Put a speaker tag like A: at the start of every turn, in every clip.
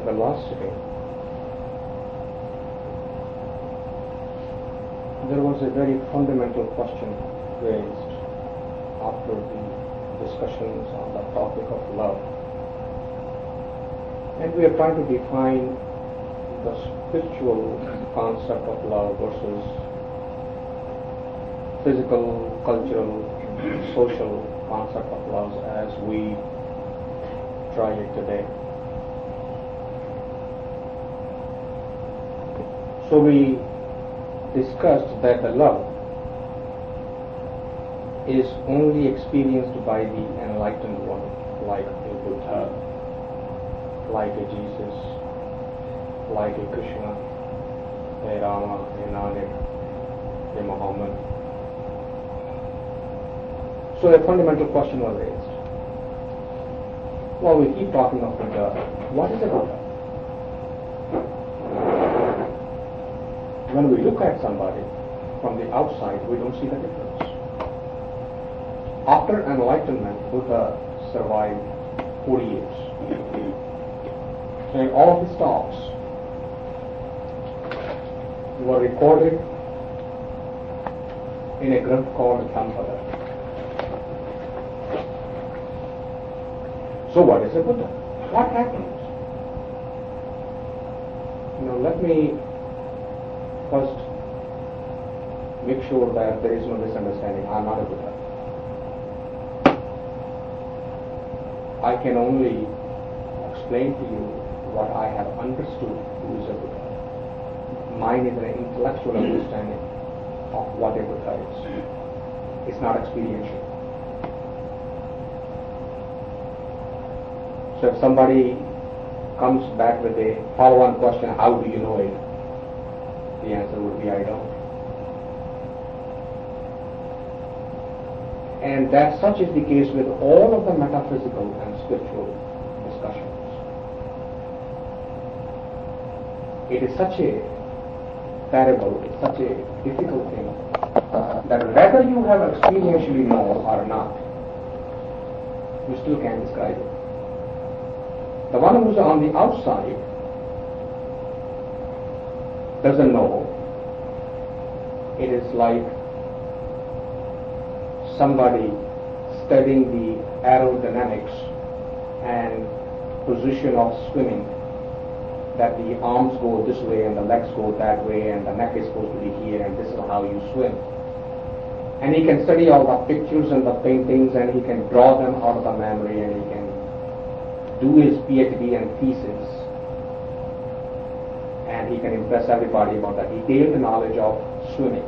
A: the last sitting, there was a very fundamental question raised after the discussions on the topic of love. And we are trying to define the spiritual concept of love versus physical, cultural, social concept of love as we try it today. So we discussed that the love is only experienced by the enlightened one, like a Buddha, like a Jesus, like a Krishna, a Rama, a Nanak, a Muhammad. So a fundamental question was raised. Well, we keep talking of Buddha. What is a Buddha? When we look at somebody from the outside, we don't see the difference. After enlightenment, Buddha survived 40 years. And all of his talks were recorded in a granth called Dhampada. So what is a Buddha? What happens? Now let me first make sure that there is no misunderstanding. I am not a Buddha. I can only explain to you what I have understood who is a Buddha. Mine is an intellectual understanding of what a Buddha is. It's not experiential. So if somebody comes back with a follow-on question, how do you know it? The answer would be, I don't. And that such is the case with all of the metaphysical and spiritual discussions. It is such a terrible, such a difficult thing that whether you have experientially known or not, you still can't describe it. The one who's on the outside doesn't know. It is like somebody studying the aerodynamics and position of swimming, that the arms go this way and the legs go that way and the neck is supposed to be here and this is how you swim. And he can study all the pictures and the paintings and he can draw them out of the memory and he can do his PhD and thesis and he can impress everybody about the detailed knowledge of swimming.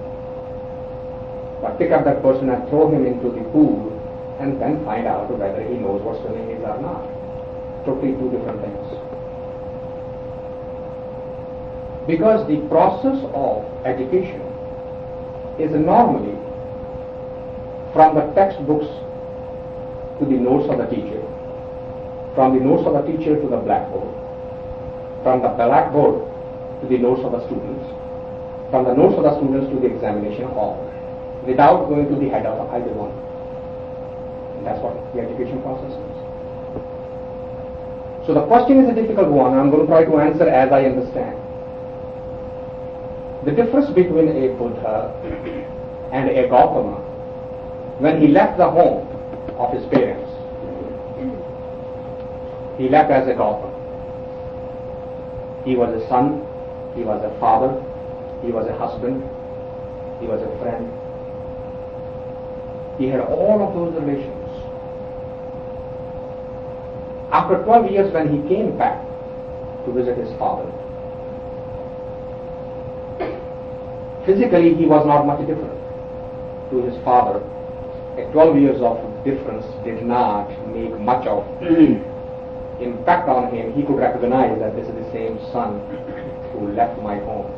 A: But pick up that person and throw him into the pool and then find out whether he knows what swimming is or not. Totally two different things. Because the process of education is normally from the textbooks to the notes of the teacher, from the notes of the teacher to the blackboard, from the blackboard to the notes of the students, from the notes of the students to the examination hall, without going to the head of either one. And that's what the education process is. So the question is a difficult one. I'm going to try to answer as I understand. The difference between a Buddha and a Gautama, when he left the home of his parents, he left as a Gautama. He was a son, he was a father, he was a husband, he was a friend. He had all of those relations. After 12 years, when he came back to visit his father, physically he was not much different to his father. 12 years of difference did not make much of impact on him. He could recognize that this is the same son who left my home.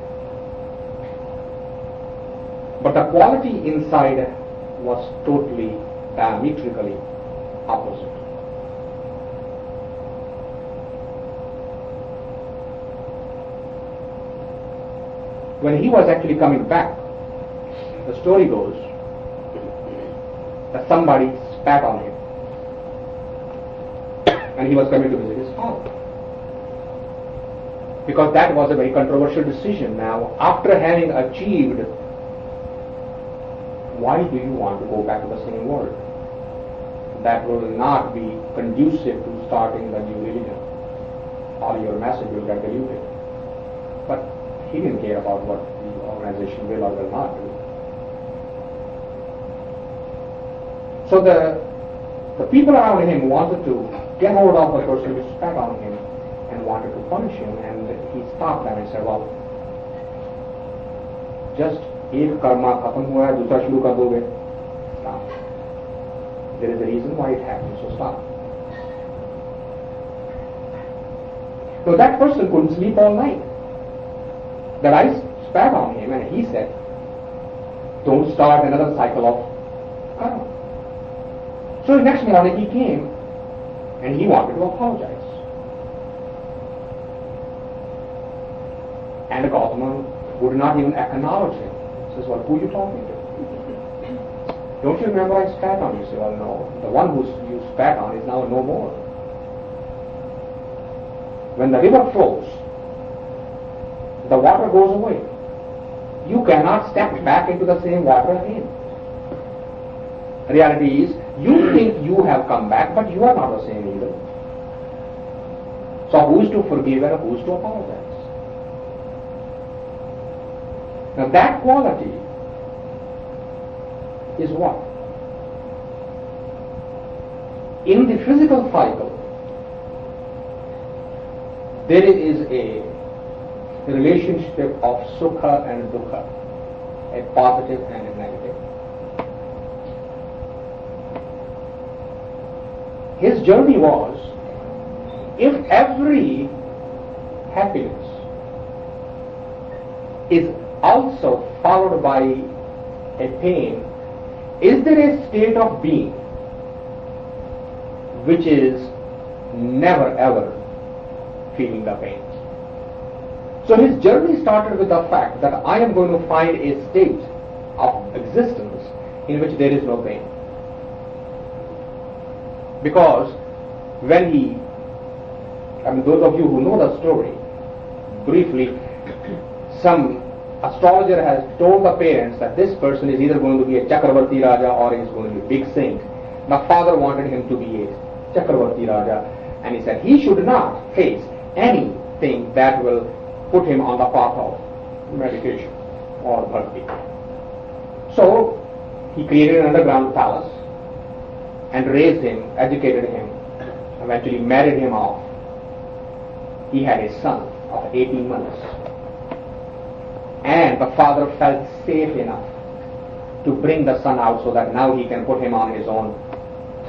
A: But the quality inside was totally diametrically opposite. When he was actually coming back, the story goes that somebody spat on him and he was coming to visit his father. because that was a very controversial decision. Now, after having achieved, why do you want to go back to the same world? That will not be conducive to starting the new religion. All your message will get diluted. But he didn't care about what the organization will or will not do. So the people around him wanted to get hold of the person who spat on him and wanted to punish him, and he stopped them and said, well, just एक कर्मा खत्म हुआ है, दूसरा शुरू कर दोगे? Stop. There is a reason why it happened, so stop. So that person couldn't sleep all night. That I spat on him, and he said, don't start another cycle of karma. So the next morning he came and he wanted to apologize. And the Gautama would not even acknowledge him. He says, well, who are you talking to? Don't you remember I spat on you? He said, well, no. The one who you spat on is now no more. When the river flows, the water goes away. You cannot step back into the same water again. Reality is, you think you have come back, but you are not the same either. So who is to forgive and who is to apologize? Now that quality is what? In the physical cycle, there is a relationship of sukha and dukkha, a positive and a negative. His journey was, if every happiness is also followed by a pain, is there a state of being which is never ever feeling the pain? So his journey started with the fact that I am going to find a state of existence in which there is no pain. Because when those of you who know the story, briefly, some astrologer has told the parents that this person is either going to be a Chakravarti Raja or he is going to be a big saint. The father wanted him to be a Chakravarti Raja, and he said he should not face anything that will put him on the path of meditation or bhakti. So he created an underground palace and raised him, educated him, eventually married him off. He had a son of 18 months. And the father felt safe enough to bring the son out so that now he can put him on his own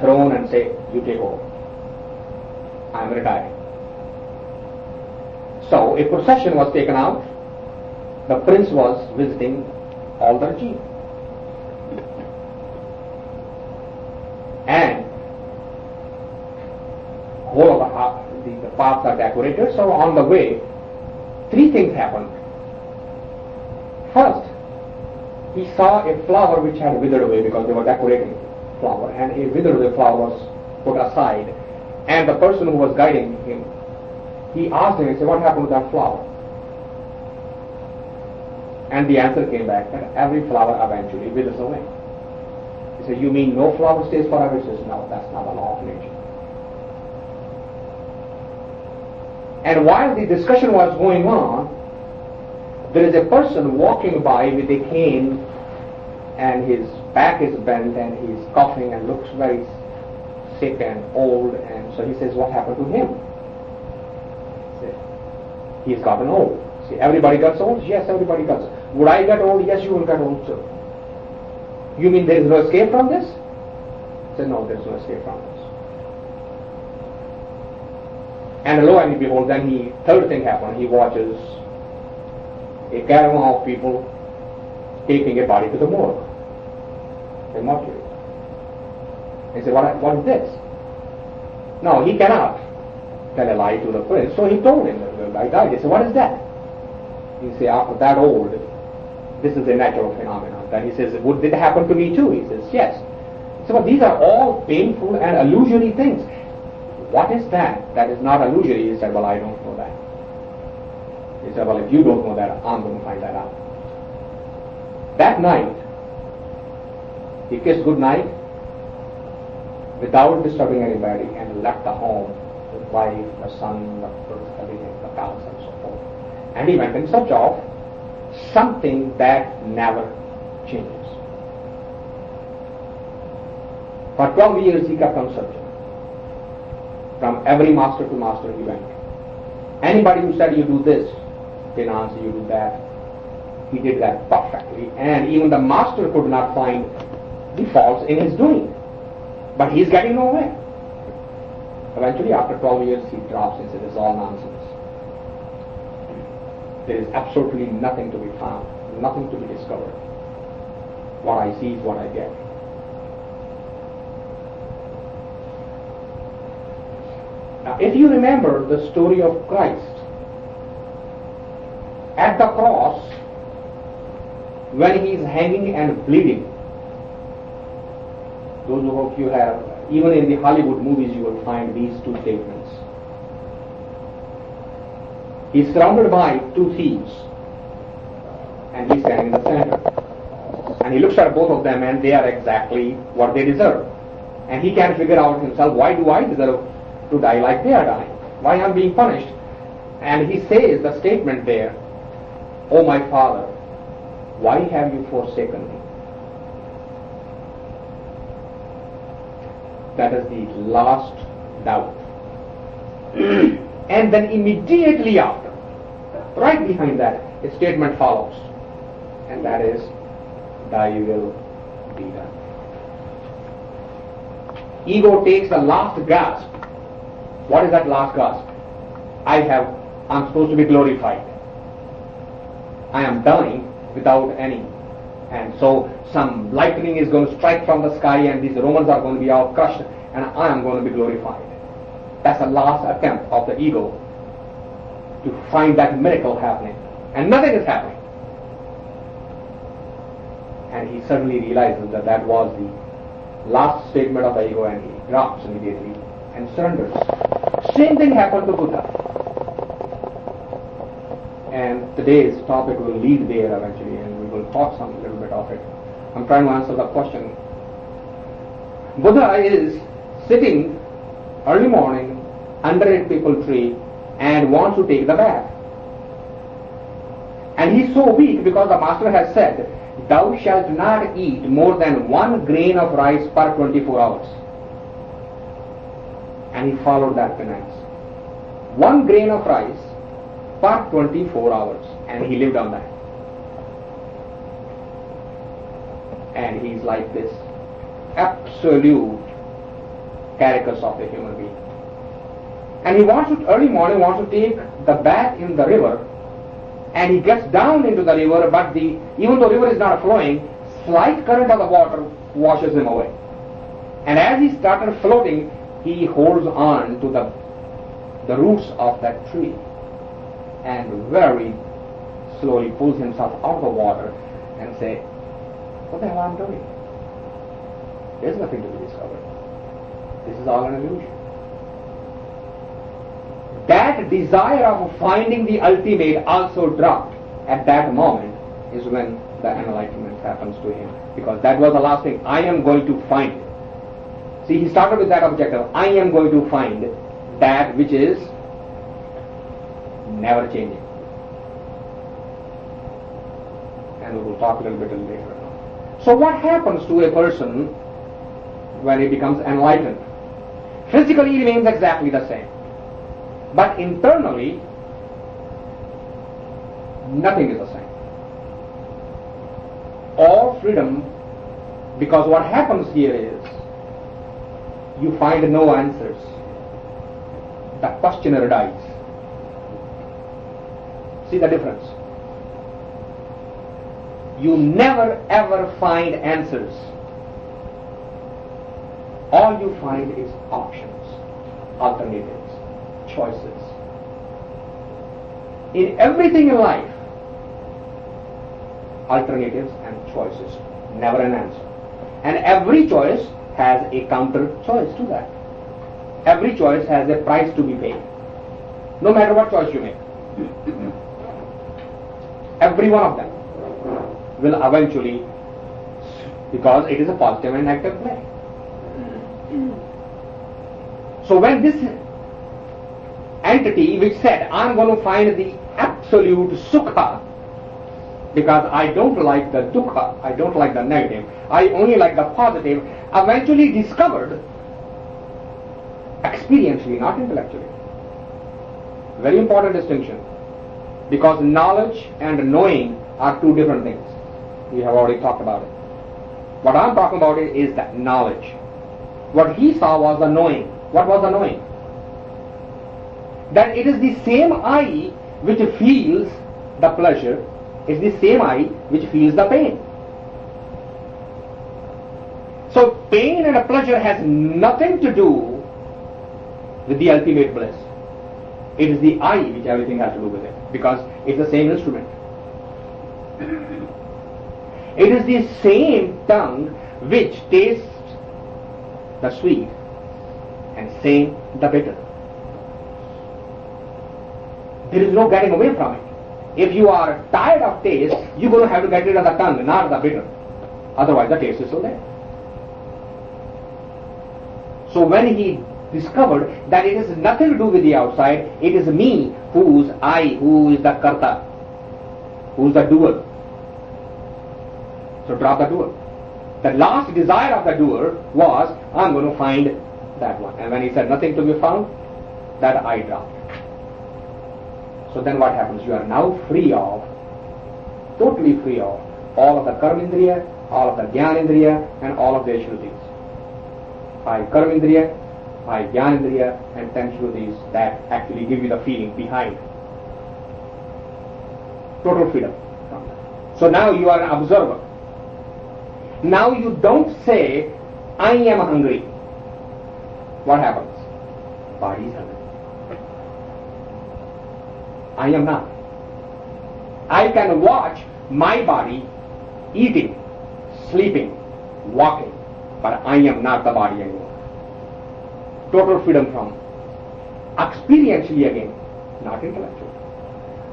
A: throne and say, you take over. I am retiring. So a procession was taken out. The prince was visiting all the regime. And whole of the paths are decorated. So on the way, three things happened. First, he saw a flower which had withered away because they were decorating flower, and a withered away flower was put aside. And the person who was guiding him, he asked him, he said, what happened to that flower? And the answer came back that every flower eventually withers away. He said, you mean no flower stays forever? He says, no, that's not the law of nature. And while the discussion was going on, there is a person walking by with a cane, and his back is bent and he's coughing and looks very sick and old, and so he says, what happened to him? He said, he's gotten old. See, everybody gets old? Yes, everybody gets old. Would I get old? Yes, you will get old too. You mean there is no escape from this? He said, no, there is no escape from this. And lo and behold, then third thing happened. He watches a caravan of people taking a body to the morgue, a mortuary. He said, what is this? No, he cannot tell a lie to the prince. So he told him that the guy died. He said, what is that? He said, after that old, this is a natural phenomenon. Then he says, did it happen to me too? He says, yes. So but these are all painful and illusory things. What is that? That is not illusory. He said, well, I don't know that. He said, well, if you don't know that, I'm going to find that out. That night, he kissed goodnight without disturbing anybody and left the home, the wife, the son, the everything, the cows and so forth. And he went in search of something that never changes. For 12 years he kept on searching. From every master to master he went. Anybody who said you do this, didn't answer, you do that. He did that perfectly, and even the master could not find the faults in his doing. But he is getting nowhere. Eventually, after 12 years, he drops and says, it's all nonsense. There is absolutely nothing to be found, nothing to be discovered. What I see is what I get. Now, if you remember the story of Christ, at the cross, when he is hanging and bleeding, those of you have, even in the Hollywood movies, you will find these two statements. He is surrounded by two thieves, and he is standing in the center. And he looks at both of them, and they are exactly what they deserve. And he can't figure out himself, why do I deserve to die like they are dying? Why am I being punished? And he says the statement there, "Oh my Father, why have you forsaken me?" That is the last doubt. And then immediately after, right behind that, a statement follows. And that is, "Thy will be done." Ego takes the last gasp. What is that last gasp? I'm supposed to be glorified. I am dying without any. And so some lightning is going to strike from the sky and these Romans are going to be all crushed and I am going to be glorified. That's the last attempt of the ego to find that miracle happening. And nothing is happening. And he suddenly realizes that that was the last statement of the ego and he drops immediately and surrenders. Same thing happened to Buddha. And today's topic will lead there eventually and we will talk a little bit of it. I'm trying to answer the question. Buddha is sitting early morning under a peepal tree and wants to take the bath. And he's so weak because the master has said, "Thou shalt not eat more than 1 grain of rice per 24 hours. And he followed that penance. 1 grain of rice per 24 hours. And he lived on that. And he's like this absolute carcass of a human being. And he wants to, early morning, wants to take the bath in the river. And he gets down into the river, but even though the river is not flowing, slight current of the water washes him away. And as he started floating, he holds on to the roots of that tree and very slowly pulls himself out of the water and say, "What the hell am I doing? There's nothing to be discovered. This is all an illusion." That desire of finding the ultimate also dropped at that moment is when the enlightenment happens to him. Because that was the last thing. I am going to find it. See, he started with that objective. I am going to find that which is never changing. And we will talk a little bit later. So what happens to a person when he becomes enlightened? Physically he remains exactly the same. But internally, nothing is the same. All freedom, because what happens here is, you find no answers. The questioner dies. See the difference? You never ever find answers. All you find is options, alternatives, choices. In everything in life, alternatives and choices, never an answer. And every choice has a counter choice to that. Every choice has a price to be paid, no matter what choice you make. every one of them will eventually, because it is a positive and negative play. So when this entity which said, I'm going to find the absolute sukha, because I don't like the dukkha, I don't like the negative, I only like the positive, eventually discovered experientially, not intellectually. Very important distinction, because knowledge and knowing are two different things. We have already talked about it. What I'm talking about is that knowledge. What he saw was the knowing. What was the knowing? That it is the same I which feels the pleasure, it's the same I which feels the pain. So pain and pleasure has nothing to do with the ultimate bliss. It is the I which everything has to do with it, because it's the same instrument. It is the same tongue which tastes the sweet and same the bitter. There is no getting away from it. If you are tired of taste, you're going to have to get rid of the tongue, not the bitter. Otherwise the taste is still there. So when he discovered that it has nothing to do with the outside, it is me who is I, who is the karta, who is the doer. So drop the doer. The last desire of the doer was, I'm going to find that one. And when he said nothing to be found, that I dropped. So then what happens? You are now free of, totally free of, all of the karmindriya, all of the jnanindriya, and all of their shrutis. 5 karmindriya, 5 jnanindriya, and 10 shrutis that actually give you the feeling behind. Total freedom. So now you are an observer. Now you don't say, I am hungry. What happens? Body is hungry. I am not. I can watch my body eating, sleeping, walking, but I am not the body anymore. Total freedom from experientially again, not intellectually.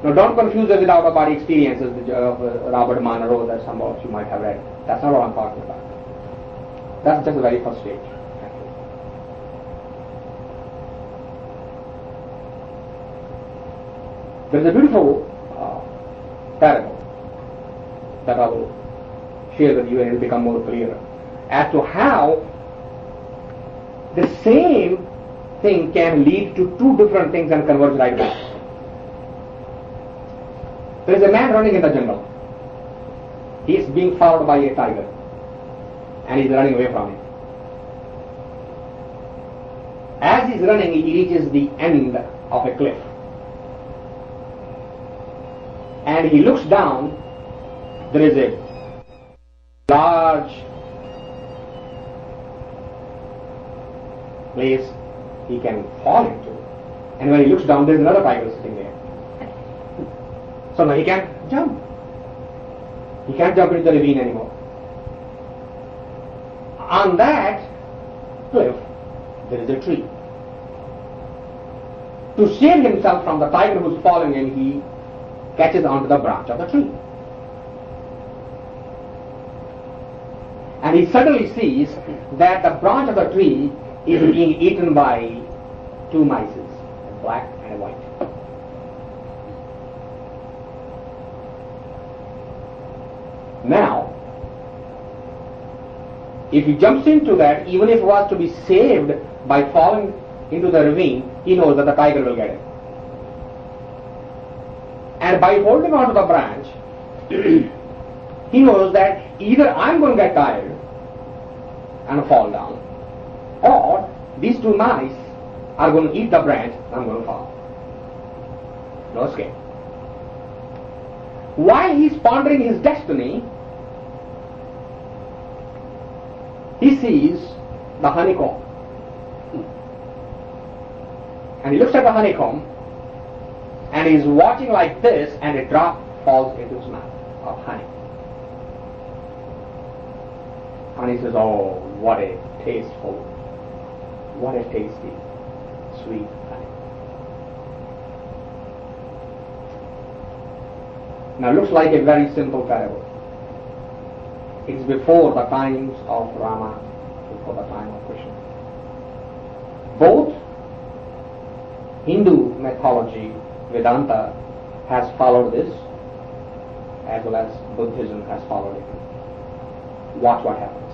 A: Now don't confuse it with out-of-body experiences of Robert Monroe that some of you might have read. That's not what I'm talking about. That's just the very first stage. There is a beautiful parable that I will share with you and it will become more clear as to how the same thing can lead to two different things and converge right away. There is a man running in the jungle. He is being followed by a tiger and he is running away from him. As he is running, he reaches the end of a cliff. And he looks down, there is a large place he can fall into. And when he looks down, there is another tiger sitting there. So now he can't jump. He can't jump into the ravine anymore. On that cliff, there is a tree. To save himself from the tiger who's following him, he catches onto the branch of the tree. And he suddenly sees that the branch of the tree is being eaten by 2 mice, a black and a white. Now, if he jumps into that, even if he was to be saved by falling into the ravine, he knows that the tiger will get him. And by holding on to the branch, he knows that either I'm going to get tired and fall down, or these 2 mice are going to eat the branch and I'm going to fall. No escape. While he's pondering his destiny, he sees the honeycomb. And he looks at the honeycomb and he's watching like this, and a drop falls into his mouth of honey. And he says, oh, what a tasteful, what a tasty, sweet honey. Now looks like a very simple parable. It's before the times of Rama, before the time of Krishna. Both Hindu mythology, Vedanta, has followed this, as well as Buddhism has followed it. Watch what happens.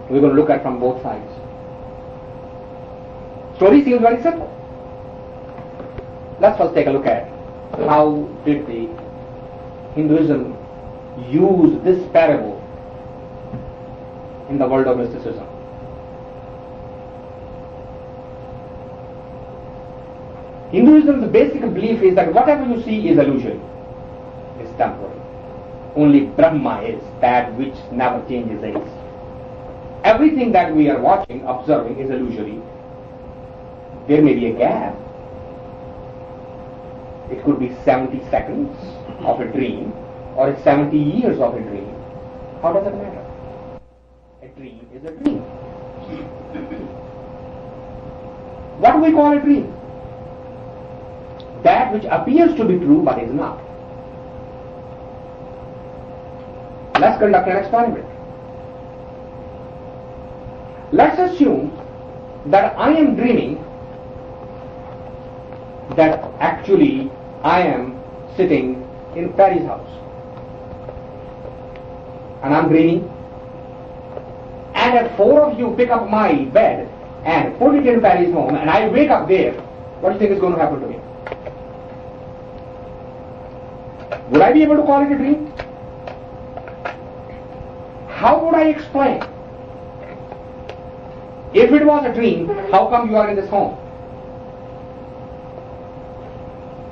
A: We're going to look at from both sides. Story seems very simple. Let's first take a look at how did the Hinduism use this parable in the world of mysticism. Hinduism's basic belief is that whatever you see is illusory, is temporary. Only Brahma is that which never changes age. Everything that we are watching, observing is illusory. There may be a gap. It could be 70 seconds of a dream, or it's 70 years of a dream. How does it matter? A dream is a dream. What do we call a dream? That which appears to be true but is not. Let's conduct an experiment. Let's assume that I am dreaming that actually I am sitting in Perry's house. And I'm dreaming. And if 4 of you pick up my bed and put it in Perry's home and I wake up there, what do you think is going to happen to me? Would I be able to call it a dream? How would I explain? If it was a dream, how come you are in this home?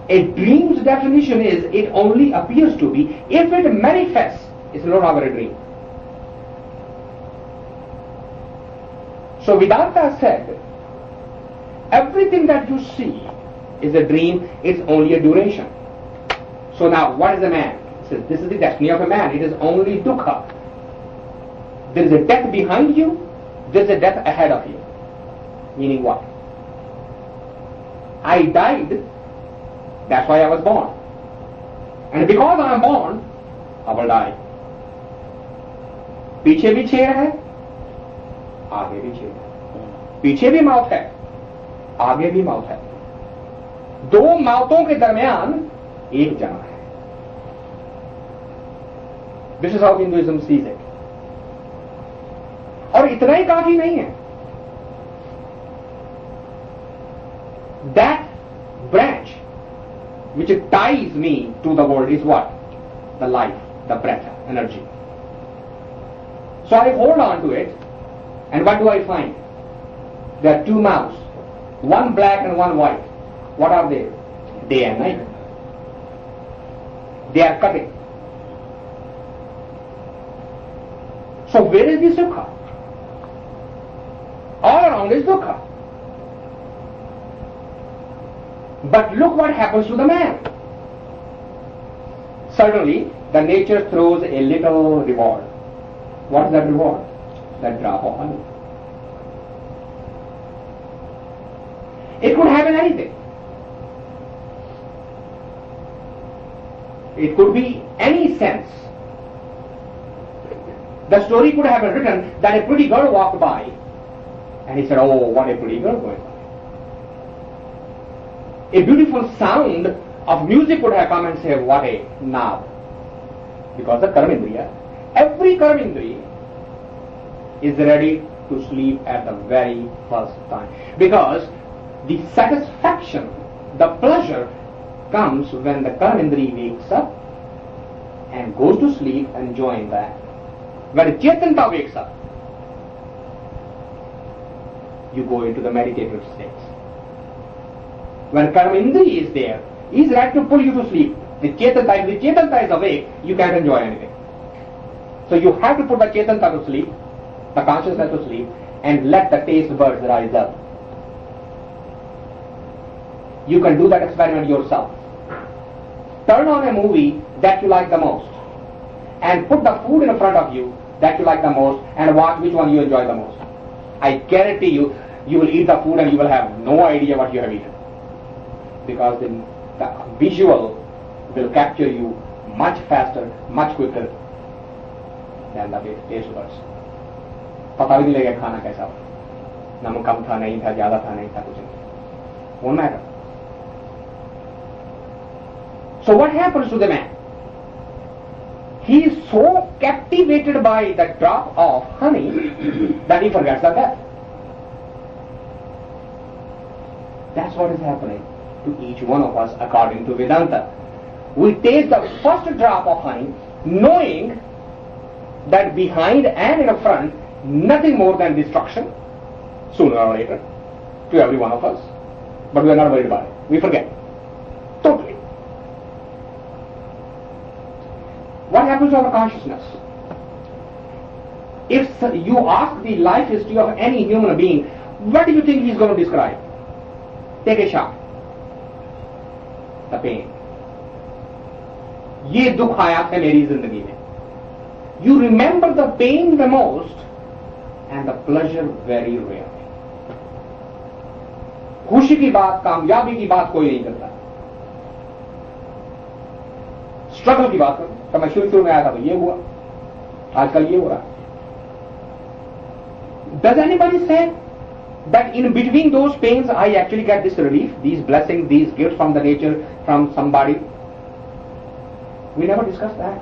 A: A dream's definition is it only appears to be. If it manifests, it's no longer a dream. So Vedanta said, everything that you see is a dream, it's only a duration. So now, what is a man? He says, this is the destiny of a man. It is only dukkha. There is a death behind you, there is a death ahead of you. Meaning what? I died, that's why I was born. And because I am born, I will die. पीछे भी छेद है, आगे भी छेद है. पीछे भी मौत है, आगे भी मौत है. 2 मौतों के दरमियान एक जन्म है. This is how Hinduism sees it. और इतना ही काफी नहीं है. That branch which ties me to the world is what? The life, the breath, energy. So I hold on to it, and what do I find? There are 2 mouths, one black and one white. What are they? Day and night. They are cutting. So where is the sukha? All around is dukkha. But look what happens to the man. Suddenly, the nature throws a little reward. What is that reward? That drop of honey. It could happen anything. It could be any sense. The story could have been written that a pretty girl walked by and he said, oh, what a pretty girl going by. A beautiful sound of music would have come and said, what a knob. Because the karmendriya, every karmendriya is ready to sleep at the very first time. Because the satisfaction, the pleasure comes when the karmendriya wakes up and goes to sleep enjoying that. When Chaitanya wakes up, you go into the meditative states. When Karmendriya is there, he is ready to pull you to sleep. The Chaitanya is awake, you can't enjoy anything. So you have to put the Chaitanya to sleep, the consciousness to sleep, and let the taste buds rise up. You can do that experiment yourself. Turn on a movie that you like the most, and put the food in front of you that you like the most, and watch which one you enjoy the most. I guarantee you, you will eat the food and you will have no idea what you have eaten. Because the visual will capture you much faster, much quicker than the taste buds. पता भी नहीं लगेगा खाना कैसा था, नमक कम था, नहीं था, ज्यादा था, नहीं था, कुछ नहीं. Won't matter. So what happens to the man? He is so captivated by the drop of honey that he forgets the death. That's what is happening to each one of us according to Vedanta. We taste the first drop of honey, knowing that behind and in front, nothing more than destruction, sooner or later, to every one of us. But we are not worried about it. We forget. Totally. What happens to our consciousness? If you ask the life history of any human being, what do you think he is going to describe? Take a shot. The pain. ये दुख आया था मेरी जिंदगी में. You remember the pain the most and the pleasure very rarely. खुशी की बात, कामयाबी की बात कोई नहीं करता. स्ट्रगल की बात करो तो मैं शुरू में आया था तो ये हुआ, आजकल ये हो रहा. Does anybody say that in between those pains I actually get this relief, these blessings, these gifts from the nature, from somebody? We never discussed that.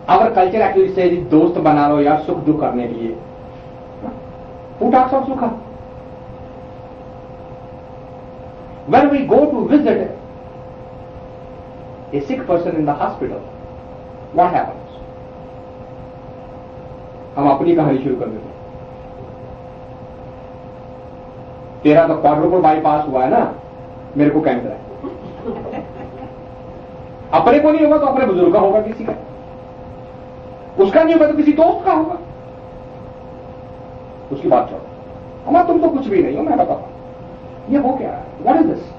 A: Our culture actually says दोस्त बना लो यार सुख दुख करने के लिए. Who talks of sukha? When we go to visit a sick person in the hospital, what happens? हम अपनी कहानी शुरू कर देते हैं. तेरा तो क्वाड्रुपल बाईपास हुआ है ना, मेरे को कैंसर है. अपने को नहीं होगा तो अपने बुजुर्ग का होगा, किसी का. उसका नहीं होगा तो किसी दोस्त का होगा. उसकी बात छोड़ो. हमारा तुम तो कुछ भी नहीं हो, मैं बताता हूं ये हो क्या है. What is this?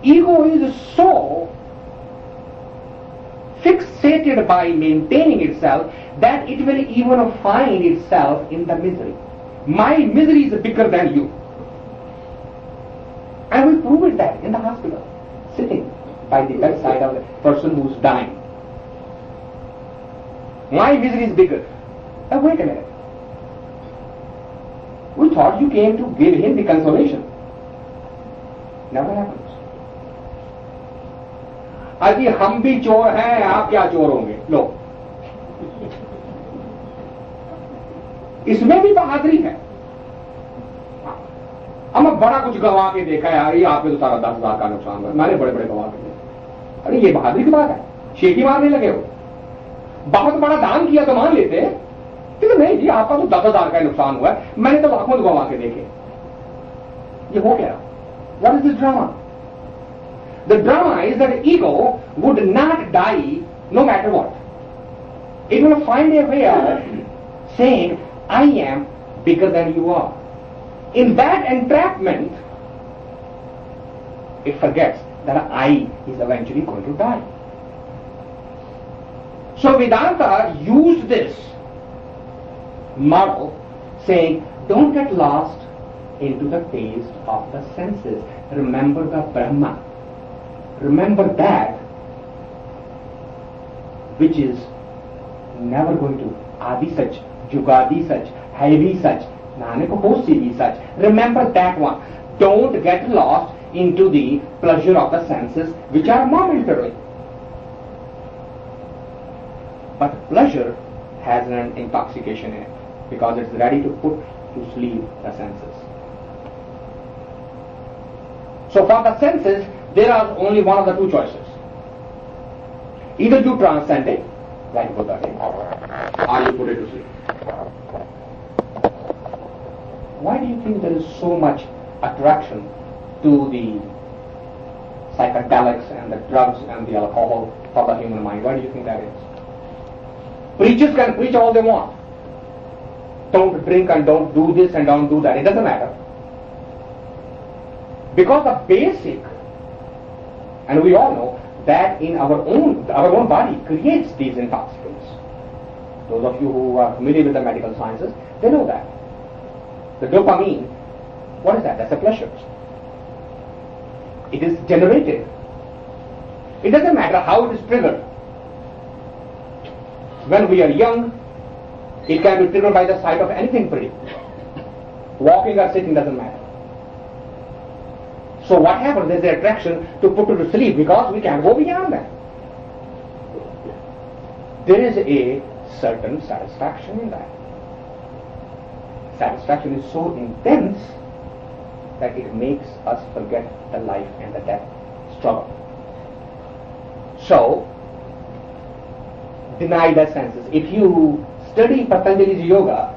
A: Ego is so fixated by maintaining itself that it will even find itself in the misery. My misery is bigger than you. And we prove it that in the hospital, sitting by the bedside of the person who's dying. My misery is bigger. Now wait a minute. We thought you came to give him the consolation. Never happens. अजी हम भी चोर हैं, आप क्या चोर होंगे? लो, इसमें भी बहादुरी है. हम बड़ा कुछ गवा के देखा यार, ये आपने तो सारा 10,000 का नुकसान हुआ, मैंने बड़े बड़े गवा के देखा. अरे ये बहादुरी की बात है, शेखी मारने लगे हो. बहुत बड़ा दान किया तो मान लेते, क्योंकि नहीं जी आपका तो 10,000 का नुकसान हुआ है, मैंने तो लाखों गवा के देखे. ये हो गया. What is this drama? The drama is that ego would not die no matter what. It will find a way of saying, I am bigger than you are. In that entrapment, it forgets that I is eventually going to die. So Vedanta used this model saying, don't get lost into the taste of the senses. Remember the Brahma. Remember that which is never going to Adi Sach, Jugadi Sach, Heavy Sach, Nanak Hosi Sach. Remember that one. Don't get lost into the pleasure of the senses which are momentary. But pleasure has an intoxication in it because it's ready to put to sleep the senses. So for the senses, there are only one of the two choices. Either you transcend it, like Buddha did, or you put it to sleep. Why do you think there is so much attraction to the psychedelics and the drugs and the alcohol for the human mind? Why do you think that is? Preachers can preach all they want. Don't drink and don't do this and don't do that. It doesn't matter. Because the basic, and we all know that in our own body creates these intoxicants. Those of you who are familiar with the medical sciences, they know that. The dopamine, what is that? That's a pleasure. It is generated It doesn't matter how it is triggered. When we are young, it can be triggered by the sight of anything pretty. Walking or sitting doesn't matter. So what happens? There's an attraction to put it to sleep because we can't go beyond that. There is a certain satisfaction in that. Satisfaction is so intense that it makes us forget the life and the death struggle. So, deny the senses. If you study Patanjali's yoga,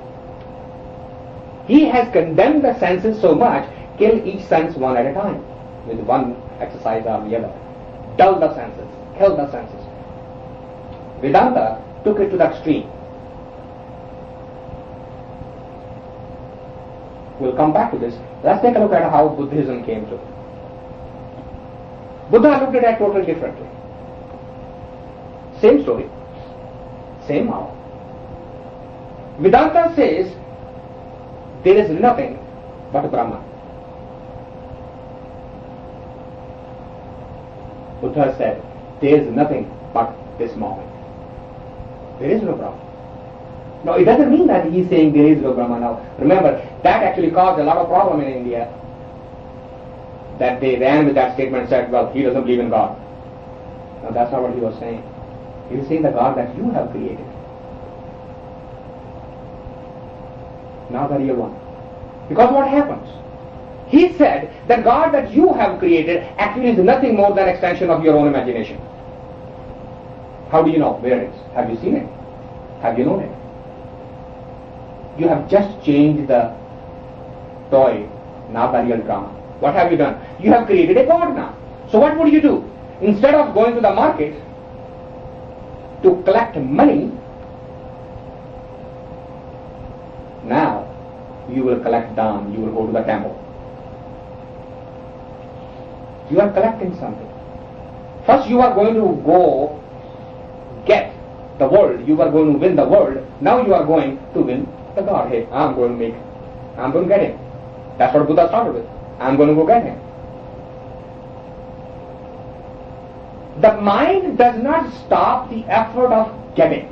A: he has condemned the senses so much, kill each sense one at a time with one exercise or the other. Dull the senses, kill the senses. Vedanta took it to the extreme. We'll come back to this. Let's take a look at how Buddhism came to. Buddha looked at it totally differently. Same story, same model. Vedanta says there is nothing but Brahman. Buddha said there is nothing but this moment. There is no Brahman. Now it doesn't mean that he is saying there is no Brahman. Now remember, that actually caused a lot of problem in India. That they ran with that statement and said, well, he doesn't believe in God. Now that's not what he was saying. He was saying the God that you have created. Not the real one. Because what happens? He said the God that you have created actually is nothing more than an extension of your own imagination. How do you know where it is? Have you seen it? Have you known it? You have just changed the toy, not the real drama. What have you done? You have created a God now. So what would you do? Instead of going to the market to collect money, now you will collect dhan, you will go to the temple. You are collecting something. First you are going to go get the world, you are going to win the world, now you are going to win the God. Hey, I'm going to get him. That's what Buddha started with. I'm going to go get him. The mind does not stop the effort of getting,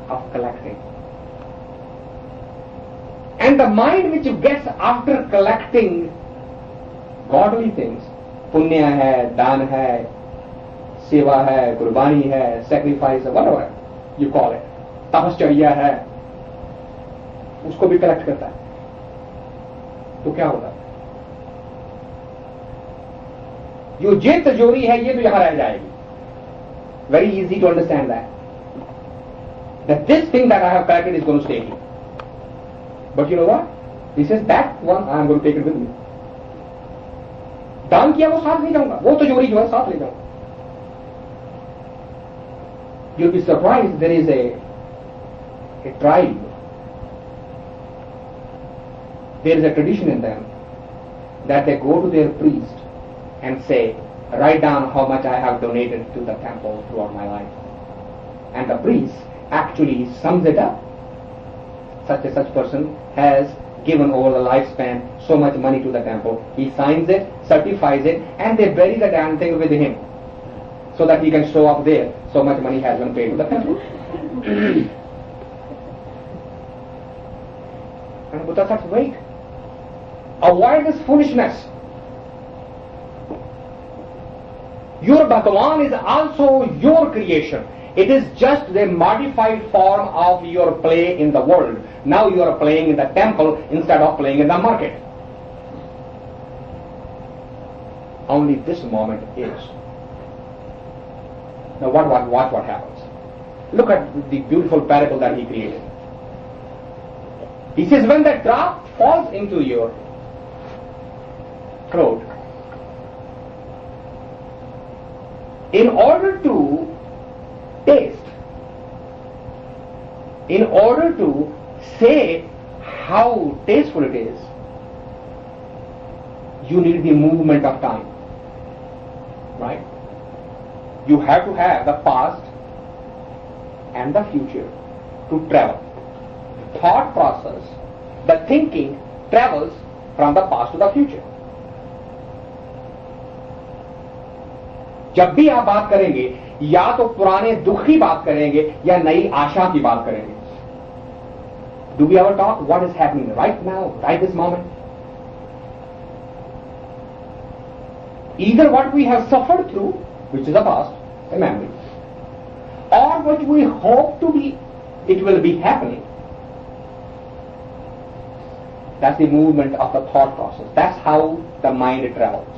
A: of collecting. And the mind which gets after collecting godly things, punya hai, dan hai, seva hai, qurbani hai, sacrifice, whatever you call it, tapascharya hai, उसको भी collect करता है, तो क्या होगा? जो ये तिजोरी है ये तो यहां रह जाएगी. Very easy to understand that this thing that I have collected is going to stay here. But you know what? He says that one I am going to take it with me. दान किया वो साथ ले जाऊंगा, वो तिजोरी जो है साथ ले जाऊंगा. You'll be surprised, there is a tribe. There is a tradition in them that they go to their priest and say, write down how much I have donated to the temple throughout my life. And the priest actually sums it up. Such a such person has given over the lifespan so much money to the temple. He signs it, certifies it, and they bury the damn thing with him so that he can show up there so much money has been paid to the temple. And Buddha said, wait, avoid this foolishness. Your Bhagavan is also your creation. It is just a modified form of your play in the world. Now you are playing in the temple instead of playing in the market. Only this moment is. Now watch what happens. Look at the beautiful parable that he created. He says, when that drop falls into your throat, in order to taste, in order to say how tasteful it is, you need the movement of time. Right? You have to have the past and the future to travel. The thought process, the thinking travels from the past to the future. जब भी आप बात करेंगे या तो पुराने दुख की बात करेंगे या नई आशा की बात करेंगे. Do we ever talk what is happening right now, right this moment? Either what we have suffered through, which is the past, a memory, or what we hope to be, it will be happening. That's the movement of the thought process. That's how the mind travels.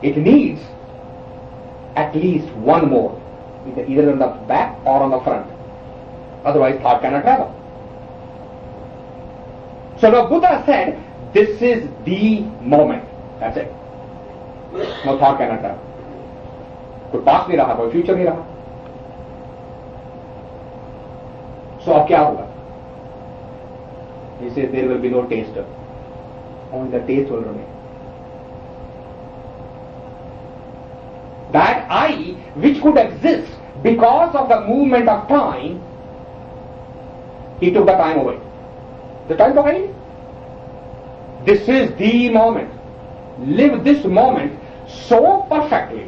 A: It needs at least one more, either on the back or on the front. Otherwise, thought cannot travel. So the Buddha said, this is the moment. That's it. No thought cannot travel. कोई past नहीं रहा, कोई future नहीं रहा. So अब क्या होगा? He says there will be no taster. Only the taste will remain. That I, which could exist because of the movement of time, he took the time away. The time away? This is the moment. Live this moment so perfectly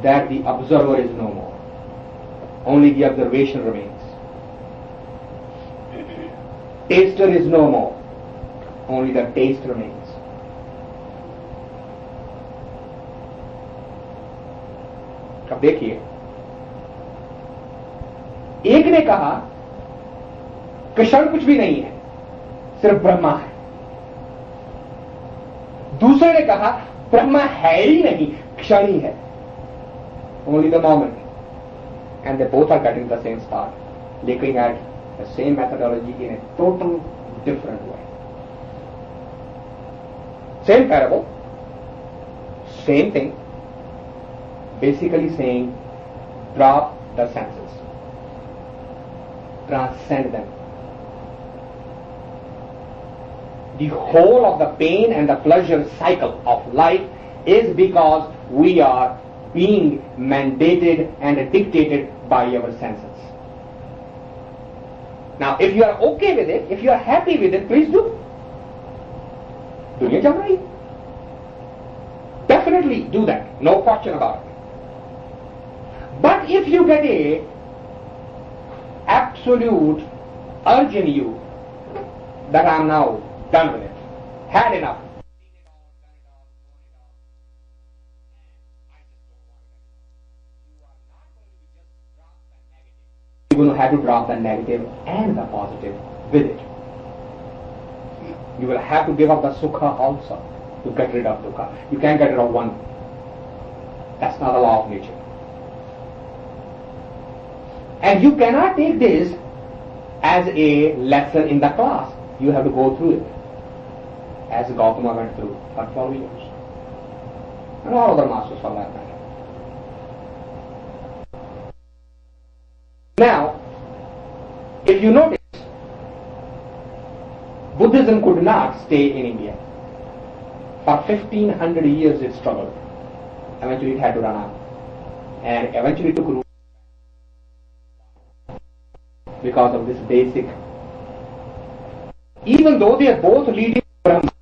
A: that the observer is no more. Only the observation remains. Taster is no more. Only the taste remains. अब देखिए, एक ने कहा कि क्षण कुछ भी नहीं है, सिर्फ ब्रह्मा है. दूसरे ने कहा ब्रह्मा है ही नहीं, क्षण ही है. Only the moment. And they both are getting the same start, looking at the same methodology in a total different way. Same parable, same thing, basically saying drop the senses, transcend them. The whole of the pain and the pleasure cycle of life is because we are being mandated and dictated by our senses. Now, if you are okay with it, if you are happy with it, please do. दुनिया चल रही, definitely do that, no question about it. But if you get a absolute urge in you that I am now done with it, had enough, you're going to have to drop the negative and the positive with it. You will have to give up the sukha also to get rid of dukkha. You can't get rid of one. That's not the law of nature. And you cannot take this as a lesson in the class. You have to go through it, as Gautama went through for 12 years. And all other masters for that matter. Now, if you notice, Buddhism could not stay in India. For 1500 years it struggled. Eventually it had to run out. And eventually took root because of this basic. Even though they are both leading to Brahma,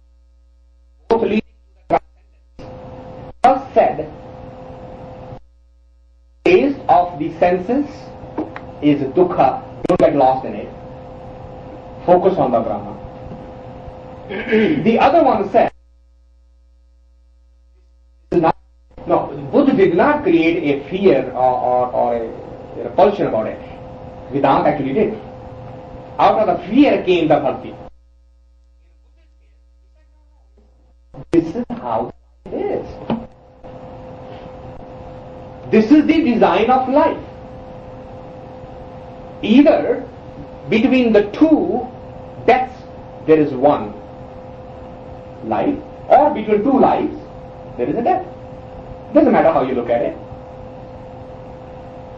A: both leading to transcendence, first said, taste of the senses is dukkha. Don't get lost in it. Focus on the Brahma. The other one said, no, Buddha did not create a fear or a repulsion about it. Vedanta actually did. Out of the fear came the bhakti. This is how it is. This is the design of life. Either between the two deaths there is one life, or between two lives there is a death. Doesn't matter how you look at it.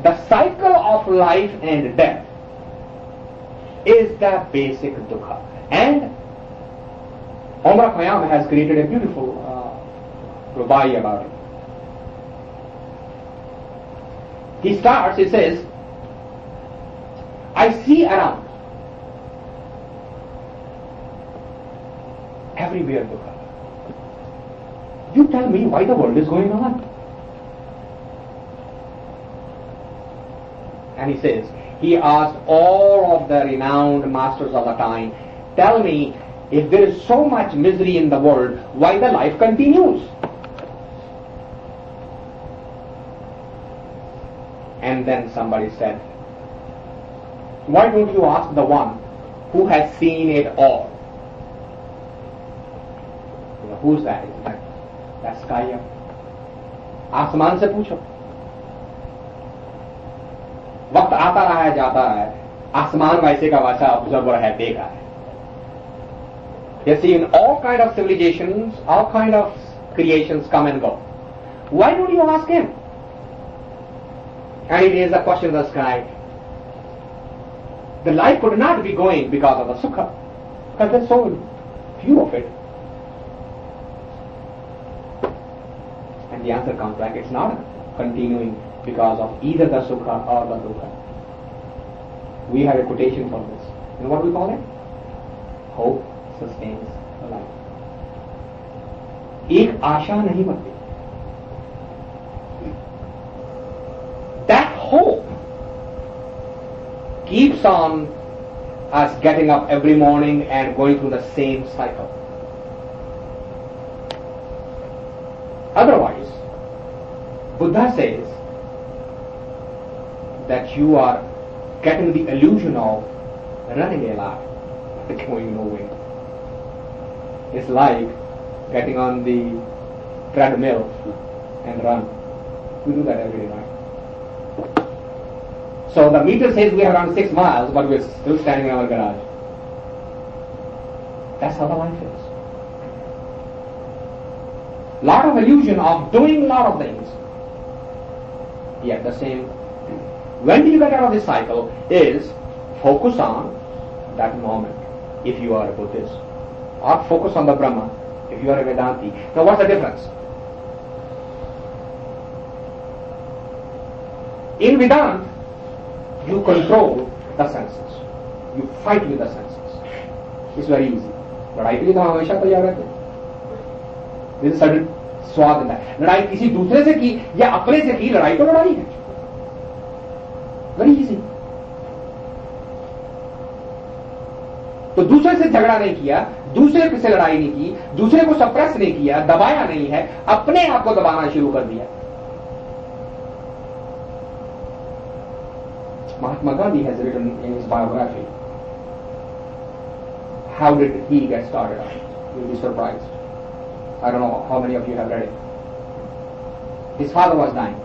A: The cycle of life and death is the basic dukkha. And Omar Khayyam has created a beautiful rubai about it. He starts, he says, I see around everywhere dukkha. You tell me why the world is going on. And he says, he asked all of the renowned masters of the time, tell me, if there is so much misery in the world, why the life continues? And then somebody said, why don't you ask the one who has seen it all? You know, who's that? That's Kaya. आसमान से पूछो. वक्त आता रहा है, जाता रहा है, आसमान वैसे का वैसा ऑब्जर्वर है, देखा है. You see, in all kind of civilizations, all kind of creations come and go. Why don't you ask him? And it is a question in the sky. The life could not be going because of the sukha, because there's so few of it. And the answer comes back, it's not continuing because of either the sukha or the dukha. We have a quotation for this. You know what we call it? Hope sustains the life. एक आशा नहीं बनती. That hope keeps on us getting up every morning and going through the same cycle. Otherwise, Buddha says that you are getting the illusion of running a lot, going nowhere. It's like getting on the treadmill and run. We do that every day, right? So the meter says we have run 6 miles, but we're still standing in our garage. That's how the life is. Lot of illusion of doing a lot of things. Yet the same. When do you get out of this cycle? Is focus on that moment if you are a Buddhist. Or focus on the Brahma if you are a Vedanti. Now what's the difference? In Vedanta, you control the senses. You fight with the senses. It's very easy. लड़ाई के लिए तो हम हमेशा तैयार रहते हैं. There is a certain स्वाद in that. लड़ाई किसी दूसरे से की या अपने से की, लड़ाई तो लड़ाई है. Very easy. तो दूसरे से झगड़ा नहीं किया, दूसरे से लड़ाई नहीं की, दूसरे को सप्रेस नहीं किया, दबाया नहीं है, अपने आप को दबाना शुरू कर दिया. Mahatma Gandhi has written in his biography, how did he get started on it? You'll be surprised. I don't know how many of you have read it. His father was dying.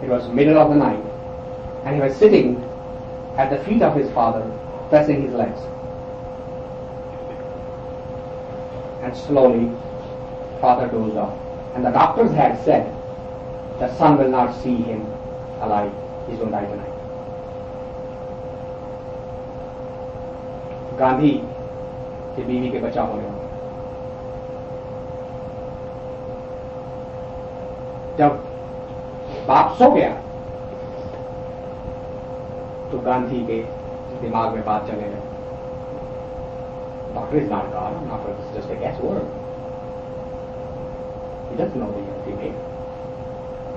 A: It was middle of the night, and he was sitting at the feet of his father, pressing his legs. And slowly, father dozed off. And the doctors had said, the son will not see him alive. He's going to die tonight. Gandhi की बीवी के बच्चा होने वाला. जब बाप सो गया तो गांधी के दिमाग में बात चलने लगी. Doctor is not God. Doctor is just a guesswork. He doesn't know the ultimate.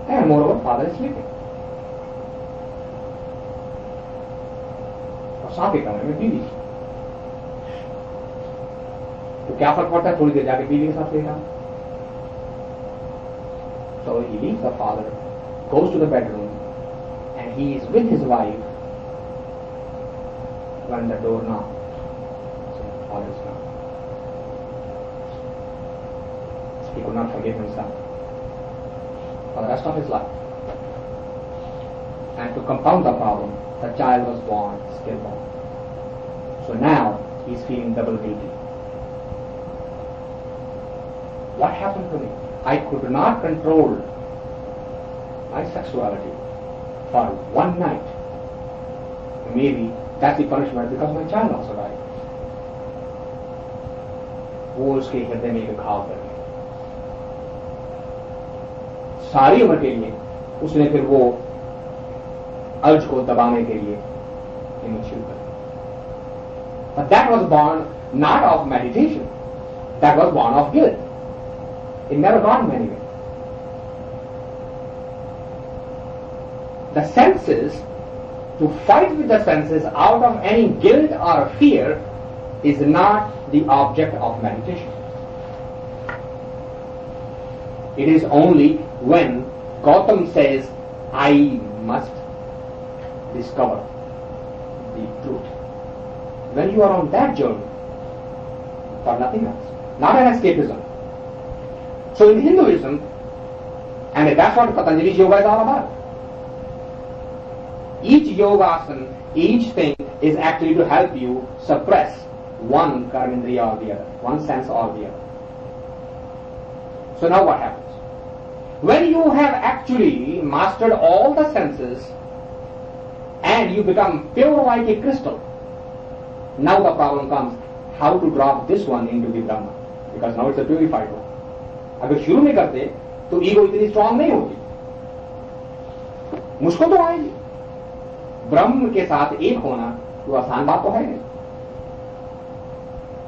A: And moreover, father is sleeping. और साथ ही कमरे में बीवी. तो क्या फर्क पड़ता है, थोड़ी देर जाके बीवी के साथ लेगा. So he leaves the father, goes to the bedroom, and he is with his wife when the door knocks. So father is gone. He could not forgive himself for the rest of his life. And to compound the problem, the child was born, stillborn. So now he is feeling double guilty. What happened to me? I could not control my sexuality for one night. Maybe that's the punishment because my child also died. वो उसके हृदय में एक घाव कर गया. सारी उम्र के लिए उसने फिर वो अर्ज को दबाने के लिए शुरू कर. But that was born not of meditation. that was born of guilt. It never got him anywhere. The senses, to fight with the senses out of any guilt or fear, is not the object of meditation. It is only when Gautam says, I must discover the truth. When you are on that journey, for nothing else, not an escapism. So in Hinduism, and that's what Patanjali's yoga is all about. Each yogasana, each thing is actually to help you suppress one karmendriya or the other, one sense or the other. So now what happens? When you have actually mastered all the senses and you become pure like a crystal, now the problem comes how to drop this one into the Brahma, because now it's a purified one. अगर शुरू में करते तो ego इतनी strong नहीं होती, मुझको तो आएगी। ब्रह्म के साथ एक होना तो आसान बात तो है नहीं।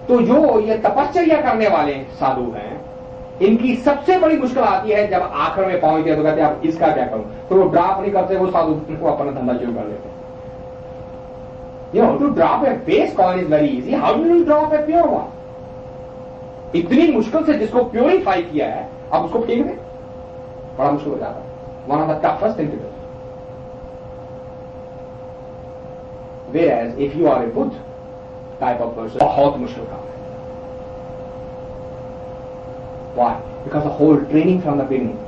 A: तो जो ये तपश्चर्या करने वाले साधु हैं, इनकी सबसे बड़ी मुश्किल आती है जब आखिर में पहुंचते हैं तो कहते हैं अब इसका क्या करूं, तो वो ड्रॉप नहीं करते, वो साधु को अपना धंधा शुरू कर लेते हैं। To drop a base coin is very easy. How do you drop a pure one? इतनी मुश्किल से जिसको प्योरीफाई किया है अब उसको फेंक दे, बड़ा मुश्किल हो जाता है। One of the toughest thing to do. Whereas if you are a Buddha type of person, बहुत मुश्किल काम है। Why? Because the whole training from the beginning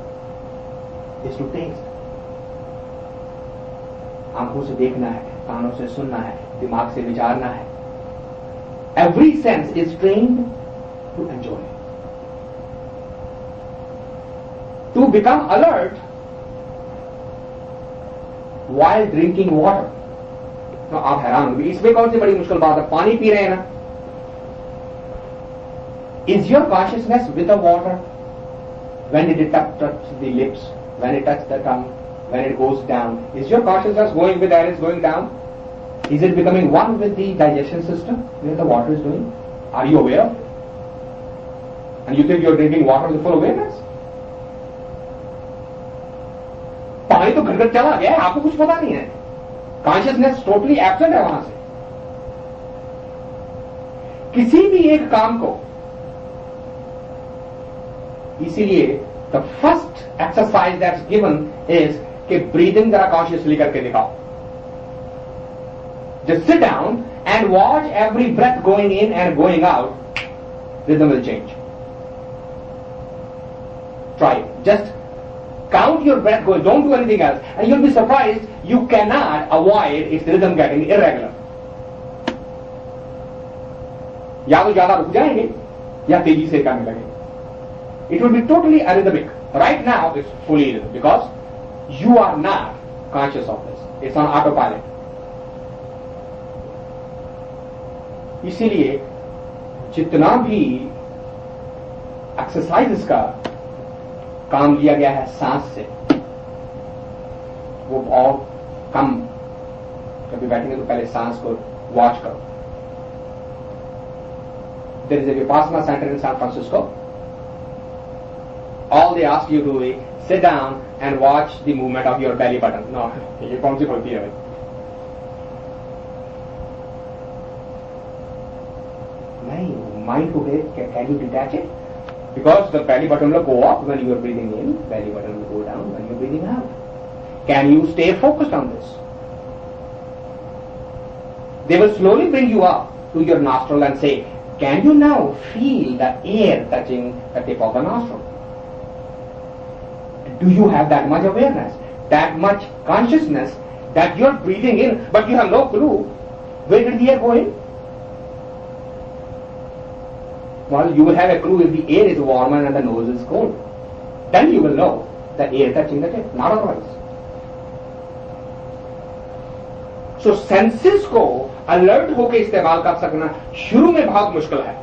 A: is to taste. आंखों से देखना है, कानों से सुनना है, दिमाग से विचारना है. Every sense is trained to enjoy. To become alert while drinking water. तो आप हैरान होंगे, इसमें कौन सी बड़ी मुश्किल बात है? पानी पी रहे हैं ना. Is your consciousness with the water when it touches the lips, when it touches the tongue, when it goes down? Is your consciousness going with that? It's going down? Is it becoming one with the digestion system where the water is doing? Are you aware of it? And you think you're drinking water with full awareness? पानी तो घट चला गया है, आपको कुछ पता नहीं है. कॉन्शियसनेस टोटली एब्सेंट है वहां से. किसी भी एक काम को, इसीलिए the first exercise that's given is कि ब्रीदिंग जरा कॉन्शियसली करके दिखाओ. Just sit down and watch every breath going in and going out. Rhythm will change. Try it. Just count your breath going. Don't do anything else. And you'll be surprised you cannot avoid its rhythm getting irregular. या तो ज्यादा रुक जाएंगे या तेजी से करने लगेंगे. It will be totally arrhythmic. Right now it's fully rhythm because you are not conscious of this. It's on autopilot. इसीलिए जितना भी एक्सरसाइज का काम लिया गया है सांस से, वो बहुत कम. कभी बैठेंगे तो पहले सांस को वॉच करो. There is a Vipassana centre in San Francisco. All they ask you to sit down and watch the movement of your belly button. No, ये कौन सी पड़ती है भाई? Mind to head, can you detach it? Because the belly button will go up when you are breathing in, belly button will go down when you are breathing out. Can you stay focused on this? They will slowly bring you up to your nostril and say, can you now feel the air touching the tip of the nostril? Do you have that much awareness, that much consciousness that you are breathing in, but you have no clue where did the air go in? Well, you will have a clue if the air is warmer and the nose is cold. Then you will know the air touching the tip, not otherwise. So senses को alert होकर इस्तेमाल कर सकना शुरू में बहुत मुश्किल है,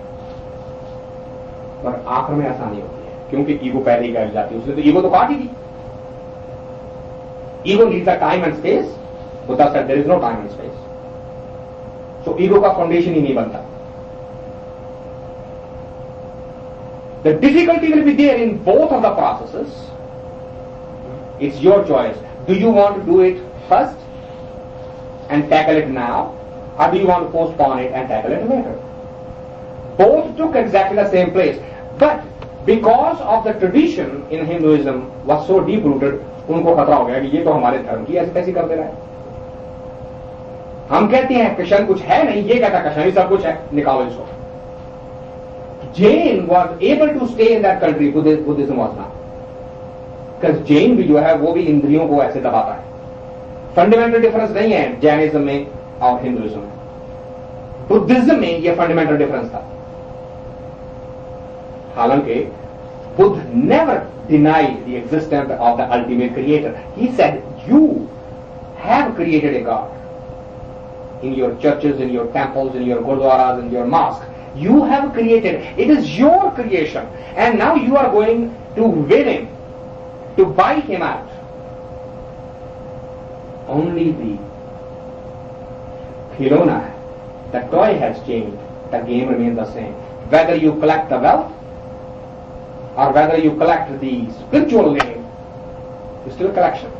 A: पर आखिर में आसानी होती है, क्योंकि ईगो पहले ही कर जाती है. उसने तो ईगो तो काट ही दी. Ego needs the time and space. Buddha said there is no time and space. So ego का फाउंडेशन ही नहीं बनता. The difficulty will be there in both of the processes. It's your choice. Do you want to do it first and tackle it now, or do you want to postpone it and tackle it later? Both took exactly the same place, but because of the tradition in Hinduism was so deep rooted, उनको खतरा हो गया कि ये तो हमारे धर्म की ऐसी तैसी कर दे रहा है. हम कहते हैं कृष्ण कुछ है नहीं, ये कहता कृष्ण ही सब कुछ है, निकालो इसको. Jain was able to stay in that country, Buddhism was not. Because Jain भी जो है वो भी इंद्रियों को ऐसे दबाता है. फंडामेंटल डिफरेंस नहीं है जैनिज्म में और हिंदुइज्म में. बुद्धिज्म में ये फंडामेंटल डिफरेंस था. हालांकि Buddha never denied the existence of the ultimate creator. He said, you have created a God. In your churches, in your temples, in your gurdwaras, in your mosques, you have created. It is your creation. And now you are going to win him, to buy him out. Only the khilona, the toy has changed. The game remains the same. Whether you collect the wealth or whether you collect the spiritual name, it's still a collection.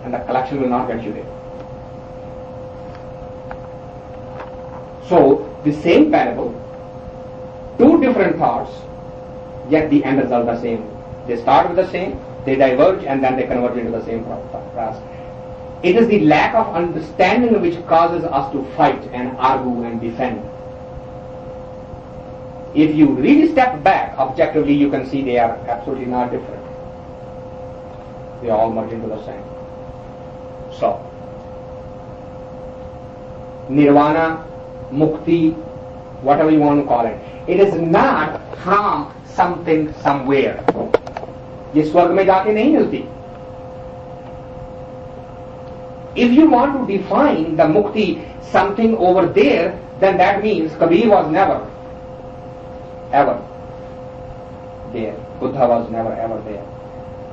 A: And the collection will not get you there. So, the same parable, two different thoughts, yet the end result the same. They start with the same, they diverge, and then they converge into the same process. It is the lack of understanding which causes us to fight and argue and defend. If you really step back objectively, you can see they are absolutely not different. They all merge into the same. So, nirvana, mukti, whatever you want to call it, it is not from something somewhere. ये स्वर्ग में जाके नहीं मिलती. If you want to define the mukti something over there, then that means Kabir was never ever there. Buddha was never ever there.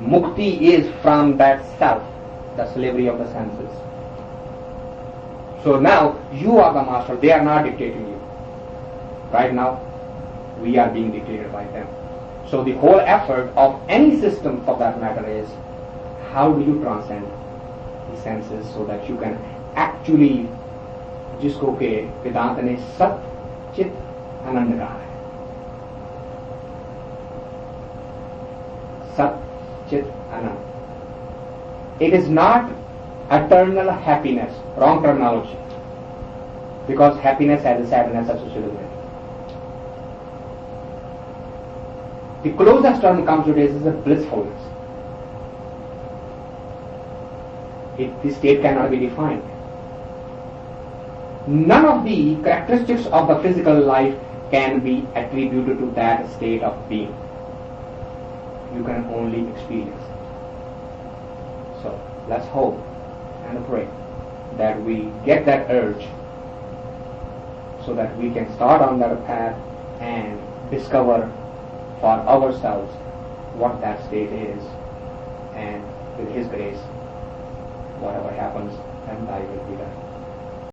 A: Mukti is from that self, the slavery of the senses. So now you are the master, they are not dictating you. Right now, we are being dictated by them. So the whole effort of any system for that matter is, how do you transcend the senses so that you can actually, जिसको के वेदांत ने सत चित आनंद कहा है. Sat Chit Anand. It is not eternal happiness, wrong terminology, because happiness has a sadness associated with it. The closest term comes to this is a blissfulness. The state cannot be defined. None of the characteristics of the physical life can be attributed to that state of being. You can only experience it. So let's hope and pray that we get that urge so that we can start on that path and discover for ourselves what that state is, and with His grace, whatever happens, and thy will be done.